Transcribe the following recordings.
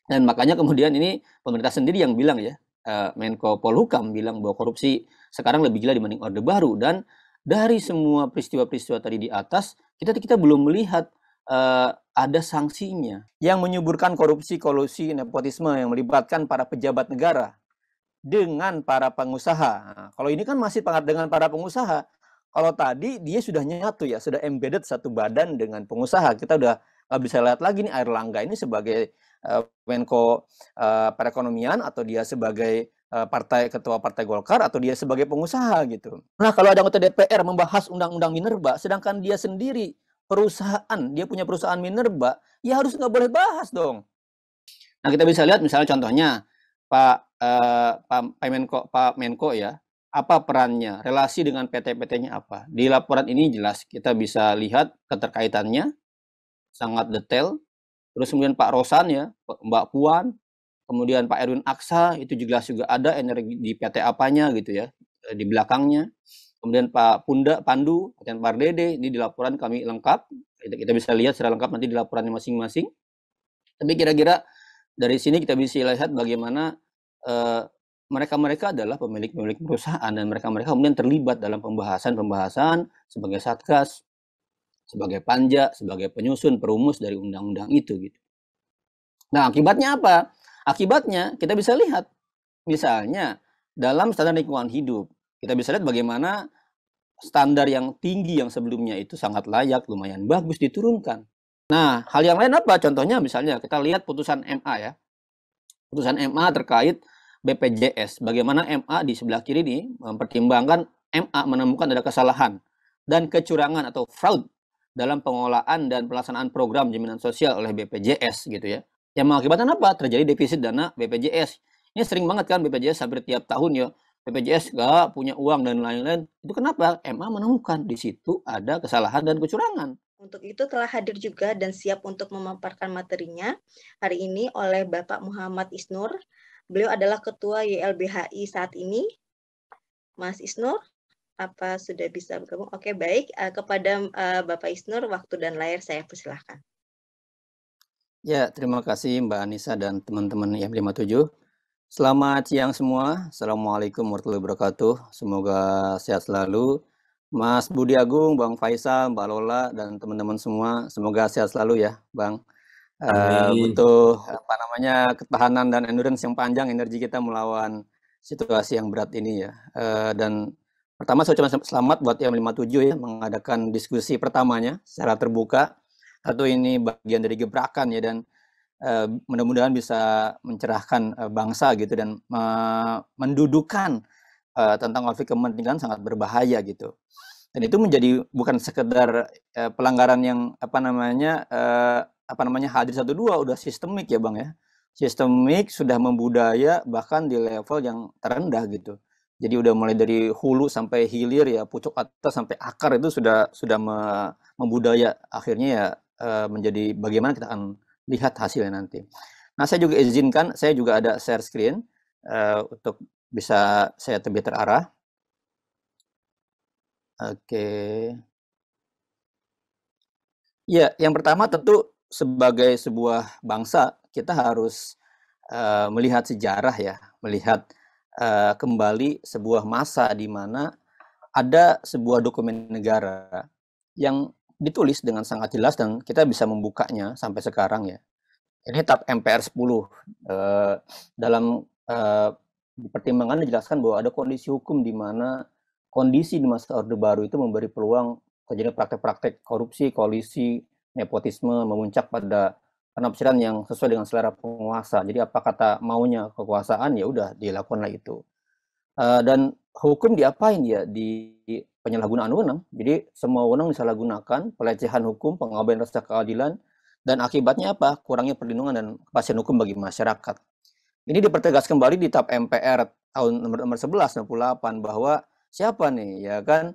Dan makanya kemudian ini pemerintah sendiri yang bilang ya, Menko Polhukam bilang bahwa korupsi sekarang lebih gila dibanding Orde Baru. Dan dari semua peristiwa-peristiwa tadi di atas, kita belum melihat ada sanksinya yang menyuburkan korupsi, kolusi, nepotisme yang melibatkan para pejabat negara dengan para pengusaha. Nah, kalau ini kan masih dengan para pengusaha. Kalau tadi dia sudah nyatu ya, sudah embedded satu badan dengan pengusaha. Kita udah nggak bisa lihat lagi nih Airlangga ini sebagai Menko Perekonomian, atau dia sebagai ketua partai Golkar, atau dia sebagai pengusaha gitu. Nah, kalau ada anggota DPR membahas undang-undang minerba, sedangkan dia sendiri perusahaan, dia punya perusahaan minerba, ya harus nggak boleh bahas dong. Nah, kita bisa lihat misalnya contohnya Pak Menko ya, apa perannya, relasi dengan PT-PT-nya apa. Di laporan ini jelas kita bisa lihat keterkaitannya, sangat detail. Terus kemudian Pak Rosan ya, Mbak Puan, kemudian Pak Erwin Aksa, itu jelas juga ada energi di PT apanya gitu ya, di belakangnya. Kemudian Pak Pandu, dan Pak Dede, ini di laporan kami lengkap. Kita bisa lihat secara lengkap nanti di laporannya masing-masing. Tapi kira-kira dari sini kita bisa lihat bagaimana mereka-mereka adalah pemilik-pemilik perusahaan, dan mereka-mereka kemudian terlibat dalam pembahasan-pembahasan sebagai satgas, sebagai panja, sebagai penyusun, perumus dari undang-undang itu gitu. Nah, akibatnya apa? Akibatnya kita bisa lihat misalnya dalam standar lingkungan hidup, kita bisa lihat bagaimana standar yang tinggi yang sebelumnya itu sangat layak, lumayan bagus, diturunkan. Nah, hal yang lain apa? Contohnya misalnya kita lihat putusan MA ya. Putusan MA terkait BPJS. Bagaimana MA di sebelah kiri ini mempertimbangkan MA menemukan ada kesalahan dan kecurangan atau fraud dalam pengelolaan dan pelaksanaan program jaminan sosial oleh BPJS gitu ya. Yang mengakibatkan apa? Terjadi defisit dana BPJS. Ini sering banget kan BPJS hampir tiap tahun ya. BPJS gak punya uang dan lain-lain. Itu kenapa? MA menemukan di situ ada kesalahan dan kecurangan. Untuk itu telah hadir juga dan siap untuk memaparkan materinya hari ini oleh Bapak Muhammad Isnur. Beliau adalah Ketua YLBHI saat ini. Mas Isnur, apa sudah bisa bergabung? Oke, baik. Kepada Bapak Isnur, waktu dan layar saya persilahkan. Ya, terima kasih Mbak Anissa dan teman-teman YM57. Selamat siang semua. Assalamualaikum warahmatullahi wabarakatuh. Semoga sehat selalu. Mas Budi Agung, Bang Faisal, Mbak Lola, dan teman-teman semua. Semoga sehat selalu ya, Bang. Butuh ketahanan dan endurance yang panjang, energi kita melawan situasi yang berat ini ya. Dan pertama saya ucapkan selamat buat YM57 ya, mengadakan diskusi pertamanya secara terbuka. Tentu ini bagian dari gebrakan ya, dan mudah-mudahan bisa mencerahkan bangsa gitu, dan mendudukan tentang konflik kepentingan sangat berbahaya gitu. Dan itu menjadi bukan sekedar pelanggaran yang hadir satu dua, udah sistemik ya Bang ya. Sistemik, sudah membudaya, bahkan di level yang terendah gitu. Jadi udah mulai dari hulu sampai hilir ya, pucuk atas sampai akar itu sudah membudaya. Akhirnya ya menjadi bagaimana kita akan lihat hasilnya nanti. Nah, saya juga ada share screen untuk bisa saya lebih terarah. Oke. Ya, yang pertama tentu sebagai sebuah bangsa kita harus melihat sejarah ya, melihat kembali sebuah masa di mana ada sebuah dokumen negara yang ditulis dengan sangat jelas dan kita bisa membukanya sampai sekarang ya. Ini TAP MPR 10. Dalam pertimbangan dijelaskan bahwa ada kondisi hukum di mana kondisi di masa Orde Baru itu memberi peluang terjadi praktek-praktek korupsi, kolusi, nepotisme memuncak pada penafsiran yang sesuai dengan selera penguasa. Jadi apa kata maunya kekuasaan, ya udah dilakukanlah itu. Dan hukum diapain ya? Di penyalahgunaan wewenang. Jadi semua wewenang disalahgunakan, pelecehan hukum, pengabaian rasa keadilan, dan akibatnya apa? Kurangnya perlindungan dan kepastian hukum bagi masyarakat. Ini dipertegas kembali di TAP MPR tahun nomor 11 68 bahwa siapa nih ya kan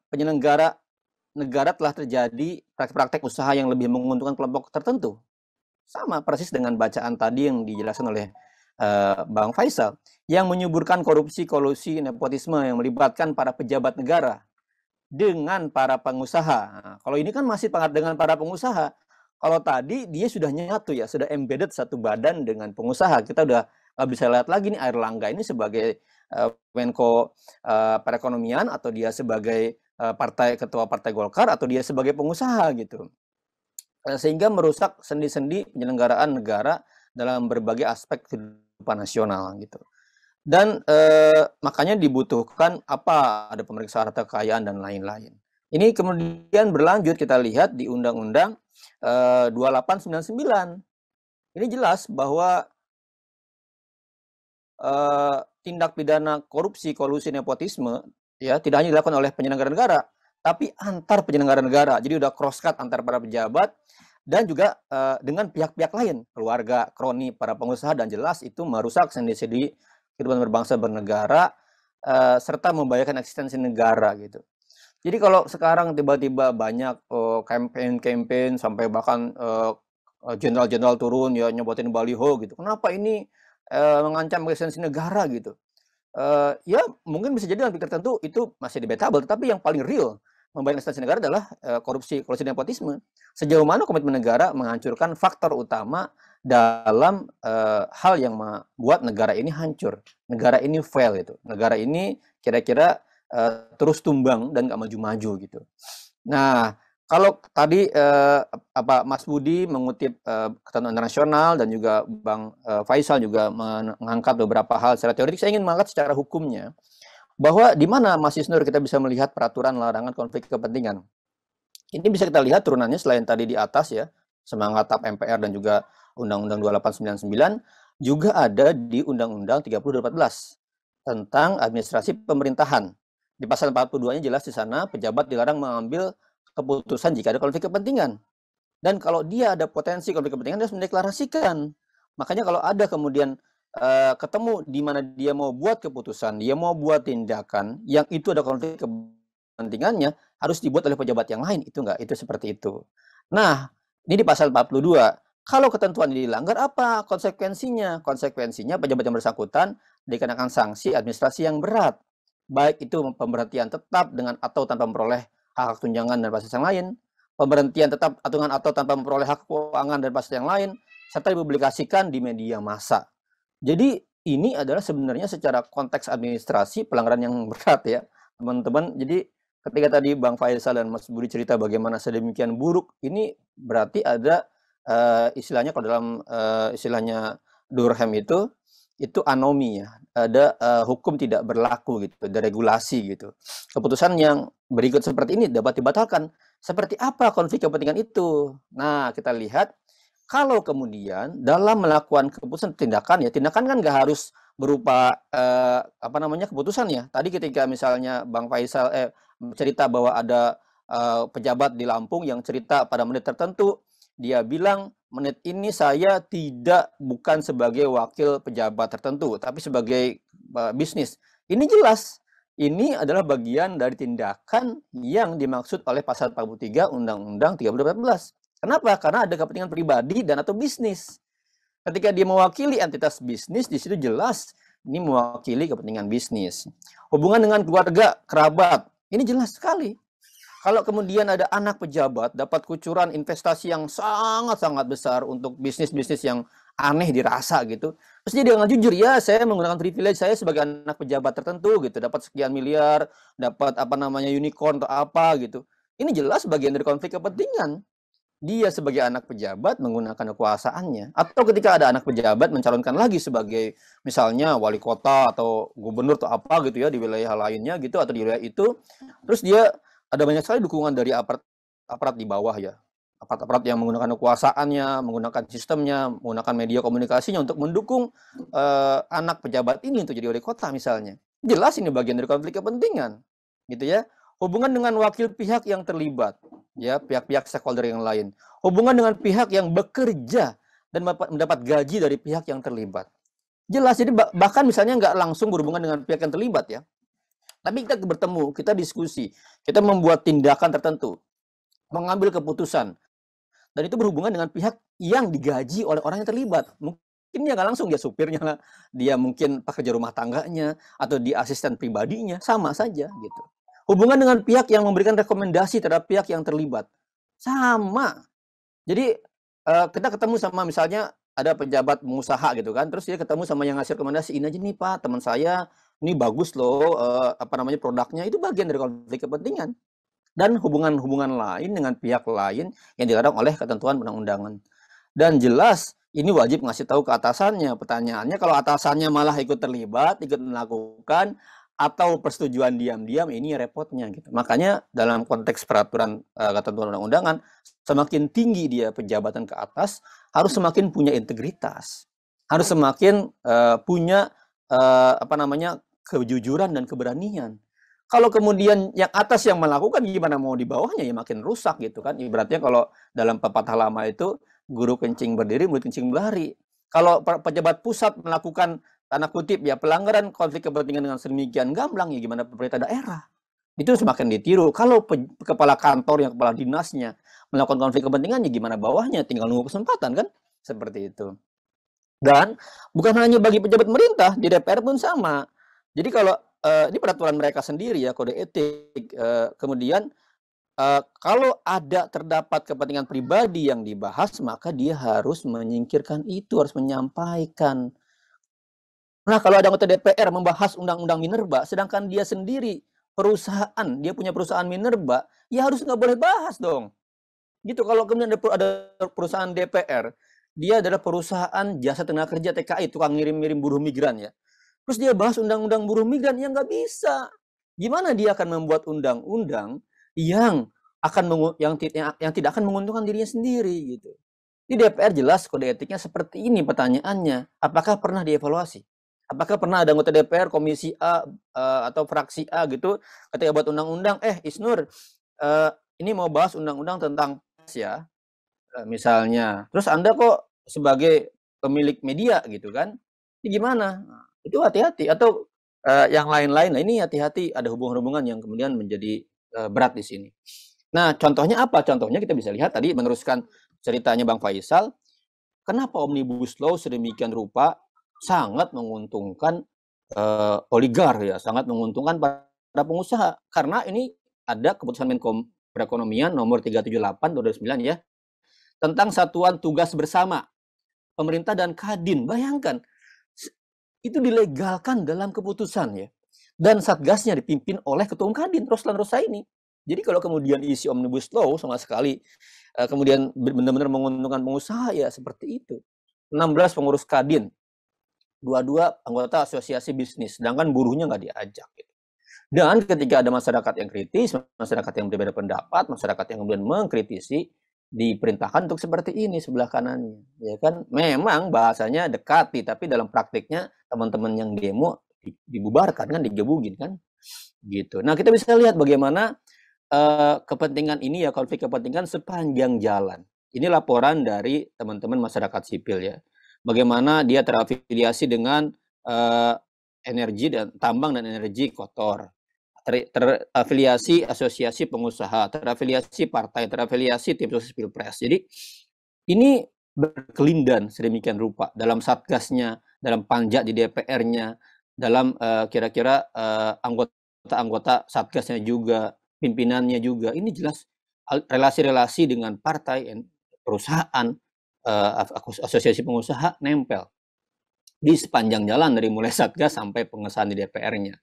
penyelenggara negara telah terjadi praktek-praktek usaha yang lebih menguntungkan kelompok tertentu. Sama persis dengan bacaan tadi yang dijelaskan oleh Bang Faisal, yang menyuburkan korupsi, kolusi, nepotisme yang melibatkan para pejabat negara dengan para pengusaha. Nah, kalau ini kan masih dengan para pengusaha. Kalau tadi dia sudah nyatu ya, sudah embedded satu badan dengan pengusaha. Kita udah nggak bisa lihat lagi nih Airlangga ini sebagai Menko Perekonomian, atau dia sebagai ketua Partai Golkar, atau dia sebagai pengusaha gitu. Sehingga merusak sendi-sendi penyelenggaraan negara dalam berbagai aspek kehidupan nasional gitu. Dan makanya dibutuhkan ada pemeriksaan harta kekayaan dan lain-lain. Ini kemudian berlanjut kita lihat di Undang-Undang 2899. Ini jelas bahwa tindak pidana korupsi, kolusi, nepotisme ya tidak hanya dilakukan oleh penyelenggara negara, tapi antar penyelenggara negara. Jadi udah cross cut antar para pejabat dan juga dengan pihak-pihak lain, keluarga, kroni, para pengusaha, dan jelas itu merusak sendi-sendi kehidupan berbangsa bernegara serta membahayakan eksistensi negara gitu. Jadi kalau sekarang tiba-tiba banyak campaign sampai bahkan jenderal-jenderal turun ya nyebutin baliho gitu. Kenapa ini mengancam eksistensi negara gitu? Ya mungkin bisa jadi dalam pikir tertentu itu masih debatable, tetapi yang paling real membahayakan eksistensi negara adalah korupsi, kolusi, nepotisme. Sejauh mana komitmen negara menghancurkan faktor utama dalam hal yang membuat negara ini hancur, negara ini fail itu, negara ini kira-kira terus tumbang dan nggak maju-maju gitu. Nah, kalau tadi Mas Budi mengutip ketentuan internasional dan juga Bang Faisal juga mengangkat beberapa hal secara teoretik, saya ingin mengangkat secara hukumnya bahwa di mana Mas Isnur kita bisa melihat peraturan larangan konflik kepentingan. Ini bisa kita lihat turunannya selain tadi di atas ya, semangat TAP MPR dan juga Undang-Undang 2899, juga ada di Undang-Undang 30/2014 tentang administrasi pemerintahan. Di pasal 42-nya jelas di sana pejabat dilarang mengambil keputusan jika ada konflik kepentingan. Dan kalau dia ada potensi konflik kepentingan, dia harus mendeklarasikan. Makanya kalau ada kemudian ketemu di mana dia mau buat keputusan, dia mau buat tindakan yang itu ada konflik kepentingannya, harus dibuat oleh pejabat yang lain. Itu enggak, itu seperti itu. Nah, ini di pasal 42. Kalau ketentuan ini dilanggar, apa konsekuensinya? Konsekuensinya pejabat yang bersangkutan dikenakan sanksi administrasi yang berat. Baik itu pemberhentian tetap dengan atau tanpa memperoleh hak tunjangan dan fasilitas yang lain, pemberhentian tetap dengan atau tanpa memperoleh hak keuangan dan fasilitas yang lain, serta dipublikasikan di media massa. Jadi ini adalah sebenarnya secara konteks administrasi pelanggaran yang berat ya, teman-teman. Jadi ketika tadi Bang Faisal dan Mas Budi cerita bagaimana sedemikian buruk, ini berarti ada istilahnya kalau dalam istilahnya Durkheim itu anomi ya, ada hukum tidak berlaku gitu, ada regulasi gitu. Keputusan yang berikut seperti ini dapat dibatalkan. Seperti apa konflik kepentingan itu? Nah, kita lihat kalau kemudian dalam melakukan keputusan tindakan kan nggak harus berupa keputusan ya. Tadi ketika misalnya Bang Faisal cerita bahwa ada pejabat di Lampung yang cerita pada menit tertentu, dia bilang menit ini saya bukan sebagai wakil pejabat tertentu, tapi sebagai bisnis. Ini jelas, ini adalah bagian dari tindakan yang dimaksud oleh pasal 43 Undang-Undang 30/2014. Kenapa? Karena ada kepentingan pribadi dan atau bisnis. Ketika dia mewakili entitas bisnis, di situ jelas ini mewakili kepentingan bisnis. Hubungan dengan keluarga, kerabat, ini jelas sekali. Kalau kemudian ada anak pejabat dapat kucuran investasi yang sangat-sangat besar untuk bisnis-bisnis yang aneh dirasa gitu, terus dia dengan jujur, ya saya menggunakan privilege saya sebagai anak pejabat tertentu gitu, dapat sekian miliar, dapat unicorn atau apa gitu. Ini jelas bagian dari konflik kepentingan. Dia sebagai anak pejabat menggunakan kekuasaannya, atau ketika ada anak pejabat mencalonkan lagi sebagai misalnya wali kota atau gubernur atau apa gitu ya di wilayah lainnya gitu atau di wilayah itu, terus dia ada banyak sekali dukungan dari aparat di bawah ya, aparat yang menggunakan kekuasaannya, menggunakan sistemnya, menggunakan media komunikasinya untuk mendukung anak pejabat ini untuk jadi wali kota misalnya. Jelas ini bagian dari konflik kepentingan, gitu ya. Hubungan dengan wakil pihak yang terlibat, ya pihak-pihak stakeholder yang lain. Hubungan dengan pihak yang bekerja dan mendapat gaji dari pihak yang terlibat. Jelas, jadi bahkan misalnya nggak langsung berhubungan dengan pihak yang terlibat ya. Tapi kita bertemu, kita diskusi, kita membuat tindakan tertentu, mengambil keputusan. Dan itu berhubungan dengan pihak yang digaji oleh orang yang terlibat. Mungkin dia nggak langsung, dia supirnya lah, dia mungkin pekerja rumah tangganya, atau dia asisten pribadinya, sama saja gitu. Hubungan dengan pihak yang memberikan rekomendasi terhadap pihak yang terlibat. Sama. Jadi, kita ketemu sama misalnya ada pejabat pengusaha gitu kan, terus dia ketemu sama yang ngasih rekomendasi, "Ini aja nih Pak, teman saya, ini bagus loh, apa namanya, produknya." Itu bagian dari konflik kepentingan. Dan hubungan-hubungan lain dengan pihak lain yang dilarang oleh ketentuan perundang-undangan. Dan jelas ini wajib ngasih tahu ke atasannya. Pertanyaannya kalau atasannya malah ikut terlibat, ikut melakukan, atau persetujuan diam-diam, ini repotnya gitu. Makanya dalam konteks peraturan ketentuan undang-undangan, semakin tinggi dia pejabatan ke atas, harus semakin punya integritas, harus semakin punya apa namanya, kejujuran dan keberanian. Kalau kemudian yang atas yang melakukan, gimana mau di bawahnya, ya makin rusak gitu kan. Ibaratnya kalau dalam pepatah lama itu, guru kencing berdiri, murid kencing berlari. Kalau pejabat pusat melakukan tanda kutip ya pelanggaran konflik kepentingan dengan sedemikian gamblang, ya gimana pemerintah daerah? Itu semakin ditiru. Kalau kepala kantor yang kepala dinasnya melakukan konflik kepentingan, ya gimana bawahnya? Tinggal nunggu kesempatan kan? Seperti itu. Dan bukan hanya bagi pejabat pemerintah, di DPR pun sama. Jadi kalau ini peraturan mereka sendiri ya, kode etik, kemudian kalau ada terdapat kepentingan pribadi yang dibahas, maka dia harus menyingkirkan itu, harus menyampaikan. Nah, kalau ada anggota DPR membahas undang-undang minerba, sedangkan dia sendiri perusahaan, dia punya perusahaan minerba, ya harus nggak boleh bahas dong. Gitu, kalau kemudian ada perusahaan DPR, dia adalah perusahaan jasa tenaga kerja TKI, tukang ngirim-ngirim buruh migran ya. Terus dia bahas undang-undang buruh migran, ya nggak bisa. Gimana dia akan membuat undang-undang yang yang tidak akan menguntungkan dirinya sendiri gitu. Di DPR jelas kode etiknya seperti ini pertanyaannya. Apakah pernah dievaluasi? Apakah pernah ada anggota DPR komisi A atau fraksi A gitu ketika buat undang-undang, Isnur, ini mau bahas undang-undang tentang pers ya, misalnya. Terus Anda kok sebagai pemilik media gitu kan, ini gimana? Nah, itu hati-hati atau yang lain-lain. Nah, ini hati-hati ada hubungan-hubungan yang kemudian menjadi berat di sini. Nah, contohnya apa? Contohnya kita bisa lihat tadi meneruskan ceritanya Bang Faisal, kenapa Omnibus Law sedemikian rupa sangat menguntungkan oligar ya, sangat menguntungkan para pengusaha. Karena ini ada keputusan Menko Perekonomian nomor 378 tahun 2009 ya, tentang satuan tugas bersama pemerintah dan Kadin. Bayangkan, itu dilegalkan dalam keputusan ya. Dan satgasnya dipimpin oleh Ketua Umum Kadin, Roslan Rosaini. Jadi kalau kemudian isi Omnibus Law sama sekali kemudian benar-benar menguntungkan pengusaha, ya seperti itu. 16 pengurus Kadin, 22 anggota asosiasi bisnis, sedangkan buruhnya nggak diajak. Gitu. Dan ketika ada masyarakat yang kritis, masyarakat yang berbeda pendapat, masyarakat yang kemudian mengkritisi, diperintahkan untuk seperti ini sebelah kanannya, ya kan? Memang bahasanya dekati, tapi dalam praktiknya teman-teman yang demo dibubarkan kan, digebugin kan, gitu. Nah kita bisa lihat bagaimana kepentingan ini ya, konflik kepentingan sepanjang jalan. Ini laporan dari teman-teman masyarakat sipil ya, bagaimana dia terafiliasi dengan energi dan tambang dan energi kotor, terafiliasi asosiasi pengusaha, terafiliasi partai, terafiliasi tim sukses pilpres. Jadi ini berkelindan sedemikian rupa dalam satgasnya, dalam panja di DPR-nya, dalam kira-kira anggota-anggota satgasnya juga, pimpinannya juga. Ini jelas relasi-relasi dengan partai, perusahaan, asosiasi pengusaha nempel di sepanjang jalan dari mulai satgas sampai pengesahan di DPR-nya.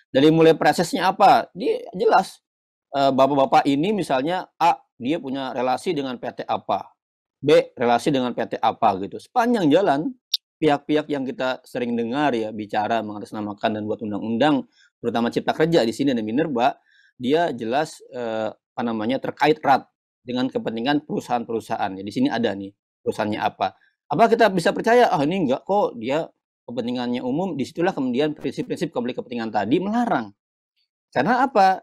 Dari mulai prosesnya apa? Dia jelas. Bapak-bapak ini misalnya A, dia punya relasi dengan PT apa. B, relasi dengan PT apa gitu. Sepanjang jalan, pihak-pihak yang kita sering dengar ya bicara mengatasnamakan dan buat undang-undang, terutama Cipta Kerja di sini dan Minerba, dia jelas apa namanya terkait erat dengan kepentingan perusahaan-perusahaan. Ya, di sini ada nih perusahaannya apa. Apa kita bisa percaya? Ah ini enggak kok, dia kepentingannya umum. Disitulah kemudian prinsip-prinsip konflik kepentingan tadi melarang. Karena apa?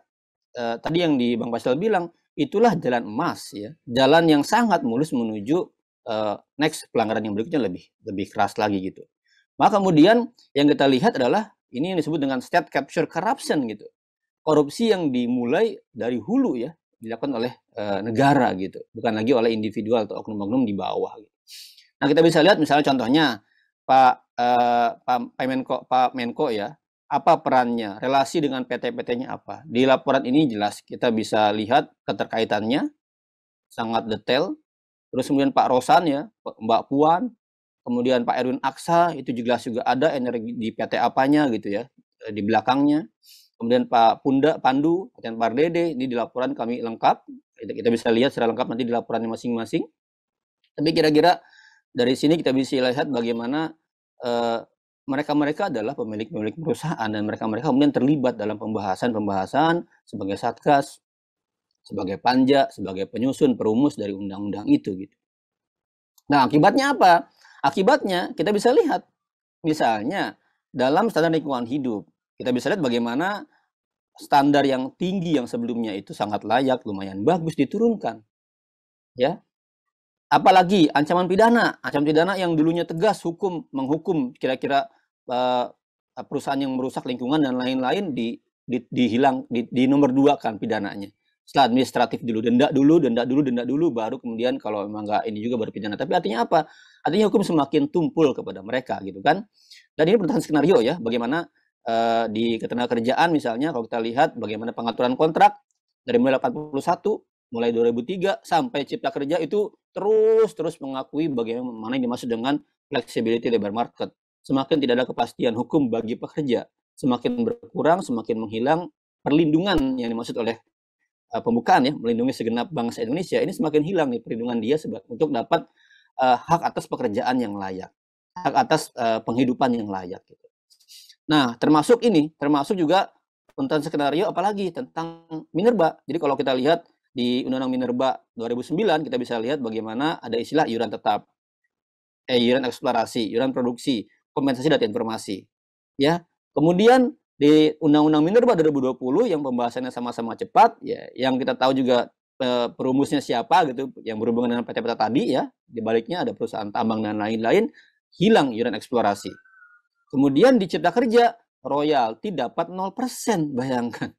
Tadi yang di Bang Faisal bilang, itulah jalan emas ya, jalan yang sangat mulus menuju next pelanggaran yang berikutnya lebih keras lagi gitu. Maka kemudian yang kita lihat adalah ini yang disebut dengan state capture corruption gitu. Korupsi yang dimulai dari hulu ya, dilakukan oleh negara gitu, bukan lagi oleh individual atau oknum-oknum di bawah gitu. Nah, kita bisa lihat misalnya contohnya Pak Menko ya, apa perannya, relasi dengan PT-PT-nya apa. Di laporan ini jelas kita bisa lihat keterkaitannya, sangat detail, terus kemudian Pak Rosan ya, Mbak Puan, kemudian Pak Erwin Aksa, itu jelas juga ada energi di PT apanya gitu ya, di belakangnya. Kemudian Pak Pandu, Pak Pardede, ini di laporan kami lengkap, kita bisa lihat secara lengkap nanti di laporannya masing-masing. Tapi kira-kira dari sini kita bisa lihat bagaimana mereka-mereka adalah pemilik-pemilik perusahaan dan mereka-mereka kemudian terlibat dalam pembahasan-pembahasan sebagai satgas, sebagai panja, sebagai penyusun, perumus dari undang-undang itu gitu. Nah, akibatnya apa? Akibatnya kita bisa lihat misalnya dalam standar lingkungan hidup, kita bisa lihat bagaimana standar yang tinggi yang sebelumnya itu sangat layak, lumayan bagus diturunkan. Ya. Apalagi ancaman pidana yang dulunya tegas menghukum kira-kira perusahaan yang merusak lingkungan dan lain-lain di nomor 2 kan pidananya. Setelah administratif dulu, denda dulu, baru kemudian kalau memang nggak ini juga baru pidana. Tapi artinya apa? Artinya hukum semakin tumpul kepada mereka gitu kan. Dan ini berdasarkan skenario ya, bagaimana di ketenagakerjaan misalnya kalau kita lihat bagaimana pengaturan kontrak dari mulai 81, mulai 2003 sampai Cipta Kerja itu terus mengakui bagaimana yang dimaksud dengan flexibility labor market. Semakin tidak ada kepastian hukum bagi pekerja, semakin berkurang, semakin menghilang perlindungan yang dimaksud oleh pembukaan ya, melindungi segenap bangsa Indonesia, ini semakin hilang nih perlindungan dia untuk dapat hak atas pekerjaan yang layak, hak atas penghidupan yang layak gitu. Nah, termasuk juga tentang skenario apalagi tentang minerba. Jadi kalau kita lihat di Undang-Undang Minerba 2009 kita bisa lihat bagaimana ada istilah iuran tetap, iuran eksplorasi, iuran produksi, kompensasi data informasi. Ya. Kemudian di Undang-Undang Minerba 2020 yang pembahasannya sama-sama cepat, ya, yang kita tahu juga perumusnya siapa gitu, yang berhubungan dengan PT-PT tadi ya, di baliknya ada perusahaan tambang dan lain-lain, hilang iuran eksplorasi. Kemudian di Cipta Kerja, royalti dapat 0%, bayangkan.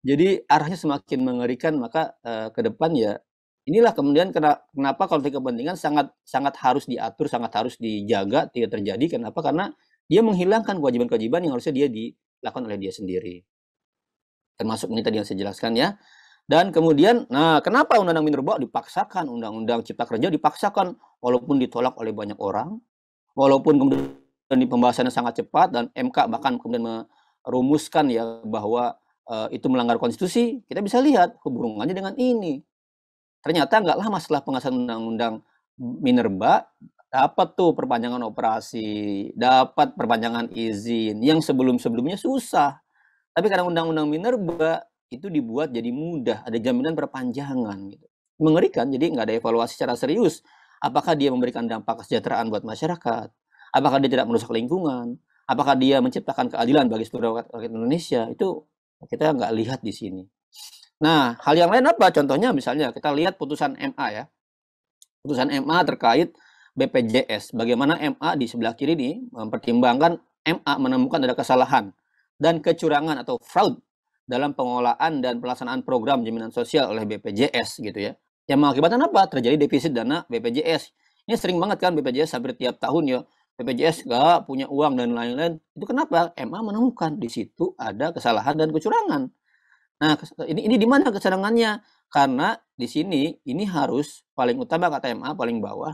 Jadi arahnya semakin mengerikan, maka ke depan ya inilah kemudian kenapa konflik kepentingan sangat harus diatur, sangat harus dijaga tidak terjadi. Kenapa? Karena dia menghilangkan kewajiban-kewajiban yang harusnya dia dilakukan oleh dia sendiri. Termasuk ini tadi yang saya jelaskan ya. Dan kemudian, nah kenapa Undang-Undang Minerba dipaksakan, Undang-Undang Cipta Kerja dipaksakan walaupun ditolak oleh banyak orang, walaupun kemudian di pembahasannya sangat cepat dan MK bahkan kemudian merumuskan ya bahwa itu melanggar konstitusi, kita bisa lihat hubungannya dengan ini. Ternyata nggak lama setelah pengesahan Undang-Undang Minerba, dapat tuh perpanjangan operasi, dapat perpanjangan izin, yang sebelum-sebelumnya susah. Tapi karena Undang-Undang Minerba itu dibuat jadi mudah, ada jaminan perpanjangan gitu. Mengerikan, jadi nggak ada evaluasi secara serius. Apakah dia memberikan dampak kesejahteraan buat masyarakat? Apakah dia tidak merusak lingkungan? Apakah dia menciptakan keadilan bagi seluruh rakyat Indonesia? Itu kita nggak lihat di sini. Nah, hal yang lain apa? Contohnya misalnya kita lihat putusan MA ya. Putusan MA terkait BPJS. Bagaimana MA di sebelah kiri ini mempertimbangkan MA menemukan ada kesalahan dan kecurangan atau fraud dalam pengelolaan dan pelaksanaan program jaminan sosial oleh BPJS gitu ya. Yang mengakibatkan apa? Terjadi defisit dana BPJS. Ini sering banget kan BPJS hampir tiap tahun ya. BPJS nggak punya uang dan lain-lain. Itu kenapa? MA menemukan di situ ada kesalahan dan kecurangan. Nah, ini di mana kecurangannya? Karena di sini ini harus paling utama kata MA paling bawah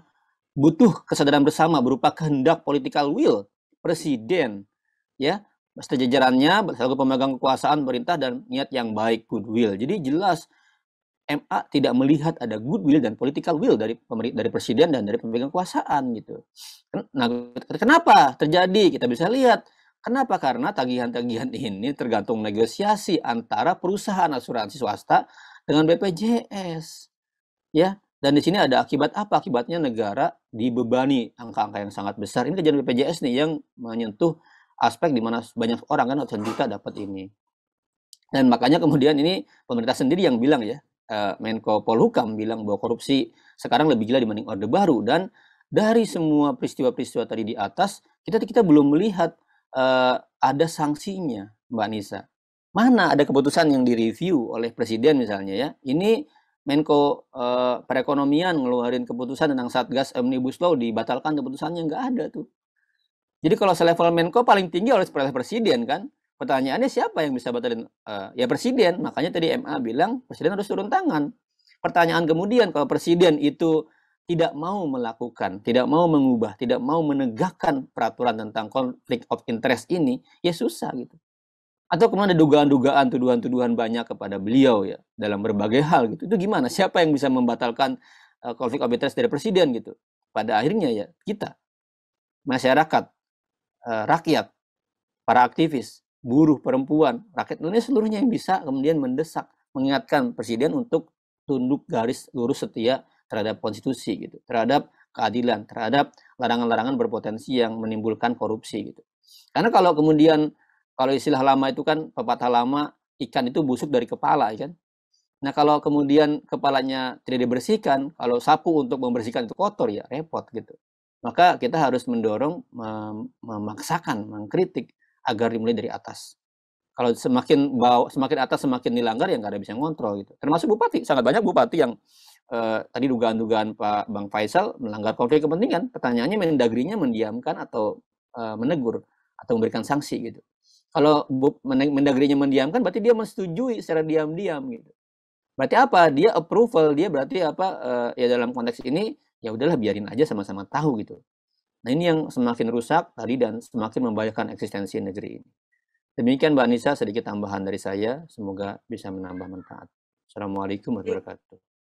butuh kesadaran bersama berupa kehendak political will presiden ya beserta jajarannya selaku pemegang kekuasaan pemerintah dan niat yang baik goodwill. Jadi jelas MA tidak melihat ada goodwill dan political will dari presiden dan dari pemegang kekuasaan gitu. Nah, kenapa terjadi? Kita bisa lihat. Kenapa? Karena tagihan-tagihan ini tergantung negosiasi antara perusahaan asuransi swasta dengan BPJS. Ya, dan di sini ada akibat apa? Akibatnya negara dibebani angka-angka yang sangat besar. Ini kejadian BPJS nih yang menyentuh aspek di mana banyak orang kan ratusan juta dapat ini. Dan makanya kemudian ini pemerintah sendiri yang bilang ya, Menko Polhukam bilang bahwa korupsi sekarang lebih gila dibanding Orde Baru. Dan dari semua peristiwa-peristiwa tadi di atas, kita belum melihat ada sanksinya, Mbak Nisa. Mana ada keputusan yang direview oleh presiden misalnya ya. Ini Menko Perekonomian ngeluarin keputusan tentang Satgas Omnibus Law, dibatalkan keputusannya, nggak ada tuh. Jadi kalau selevel Menko paling tinggi oleh presiden kan. Pertanyaannya siapa yang bisa batalin? Ya presiden. Makanya tadi MA bilang presiden harus turun tangan. Pertanyaan kemudian kalau presiden itu tidak mau melakukan, tidak mau mengubah, tidak mau menegakkan peraturan tentang konflik of interest ini, ya susah gitu. Atau kemudian ada dugaan-dugaan, tuduhan-tuduhan banyak kepada beliau ya dalam berbagai hal gitu. Itu gimana? Siapa yang bisa membatalkan konflik of interest dari presiden gitu? Pada akhirnya ya kita, masyarakat, rakyat, para aktivis, buruh, perempuan, rakyat Indonesia seluruhnya yang bisa kemudian mendesak, mengingatkan presiden untuk tunduk garis lurus setia terhadap konstitusi gitu, terhadap keadilan, terhadap larangan-larangan berpotensi yang menimbulkan korupsi gitu. Karena kalau kemudian, kalau istilah lama itu kan, pepatah lama, ikan itu busuk dari kepala ya kan. Nah kalau kemudian kepalanya tidak dibersihkan, kalau sapu untuk membersihkan itu kotor ya repot gitu. Maka kita harus mendorong, memaksakan, mengkritik agar dimulai dari atas. Kalau semakin atas semakin dilanggar ya nggak ada bisa ngontrol gitu. Termasuk bupati, sangat banyak bupati yang tadi dugaan-dugaan Pak Bang Faisal melanggar konflik kepentingan. Pertanyaannya Mendagrinya mendiamkan atau menegur atau memberikan sanksi gitu. Kalau Mendagrinya mendiamkan berarti dia menyetujui secara diam-diam gitu. Berarti apa? Dia approval, dia berarti apa? Ya dalam konteks ini ya udahlah biarin aja sama-sama tahu gitu. Nah ini yang semakin rusak tadi dan semakin membahayakan eksistensi negeri ini. Demikian Mbak Nisa sedikit tambahan dari saya, semoga bisa menambah manfaat. Assalamualaikum warahmatullahi wabarakatuh.